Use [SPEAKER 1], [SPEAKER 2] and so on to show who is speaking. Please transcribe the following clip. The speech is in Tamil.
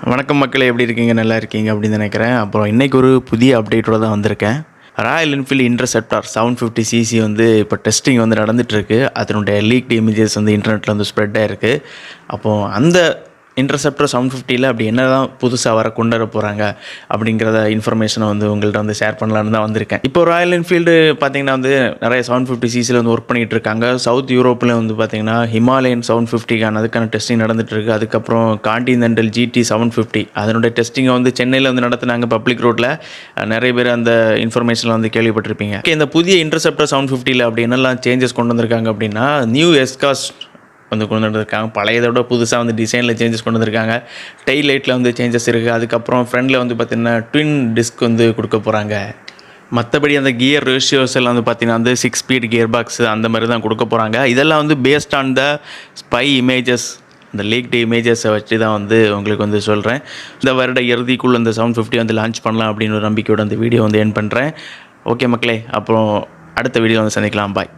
[SPEAKER 1] வணக்கம் மக்களே, எப்படி இருக்கீங்க? நல்லா இருக்கீங்க அப்படின்னு நினைக்கிறேன். அப்புறம் இன்றைக்கி ஒரு புதிய அப்டேட்டோடு தான் வந்திருக்கேன். ராயல் என்ஃபீல்டு இன்டர்செப்டார் 750cc வந்து இப்போ டெஸ்டிங் வந்து நடந்துகிட்ருக்கு. அதனுடைய லீக்டு இமேஜஸ் வந்து இன்டர்நெட்டில் வந்து ஸ்ப்ரெட் ஆகிருக்கு. அப்போது அந்த இன்டர்செப்டர் 750 அப்படி என்ன தான் புதுசாக வர கொண்டு வர போகிறாங்க அப்படிங்கிறத இன்ஃபர்மேஷனை வந்து உங்கள்கிட்ட வந்து ஷேர் பண்ணலான்னு தான் வந்திருக்கேன். இப்போ ராயல் என்ஃபீல்டு பார்த்திங்கன்னா வந்து நிறைய 750cc வந்து ஒர்க் பண்ணிகிட்டு இருக்காங்க. சவுத் யூரோப்பில் வந்து பார்த்திங்கன்னா ஹிமாலயன் 750 அதுக்கான டெஸ்டிங் நடந்துகிட்ருக்கு. அதுக்கப்புறம் கான்டினென்டல் GT 750 அதனுடைய டெஸ்டிங்கை வந்து சென்னையில் வந்து நடத்துனாங்க பப்ளிக் ரோட்டில். நிறைய பேர் அந்த இன்ஃபர்மேஷனில் வந்து கேள்விப்பட்டிருப்பீங்க. இந்த புதிய இன்டர்செப்டர் 750 அப்படி என்னெல்லாம் சேஞ்சஸ் கொண்டு வந்திருக்காங்க அப்படின்னா, நியூ எஸ்காஸ்ட் வந்து கொண்டு வந்துருக்காங்க. பழையதை விட புதுசாக வந்து டிசைனில் சேஞ்சஸ் கொண்டு வந்திருக்காங்க. டெயில் லைட்டில் வந்து சேஞ்சஸ் இருக்குது. அதுக்கப்புறம் ஃப்ரண்டில் வந்து பார்த்திங்கன்னா ட்வின் டிஸ்க் வந்து கொடுக்க போகிறாங்க. மற்றபடி அந்த கியர் ரேஷியோஸ் எல்லாம் வந்து பார்த்திங்கன்னா வந்து 6 ஸ்பீட் கியர் பாக்ஸு அந்த மாதிரி தான் கொடுக்க போகிறாங்க. இதெல்லாம் வந்து based on the spy images, இந்த லீக்டு இமேஜஸை வச்சு தான் வந்து உங்களுக்கு வந்து சொல்கிறேன். இந்த வருட இறுதிக்குள்ளே இந்த 750 வந்து லான்ச் பண்ணலாம் அப்படின்னு ஒரு நம்பிக்கையோட அந்த வீடியோ வந்து எண்ட் பண்ணுறேன். ஓகே மக்களே, அப்புறம் அடுத்த வீடியோ வந்து சந்திக்கலாம். பாய்.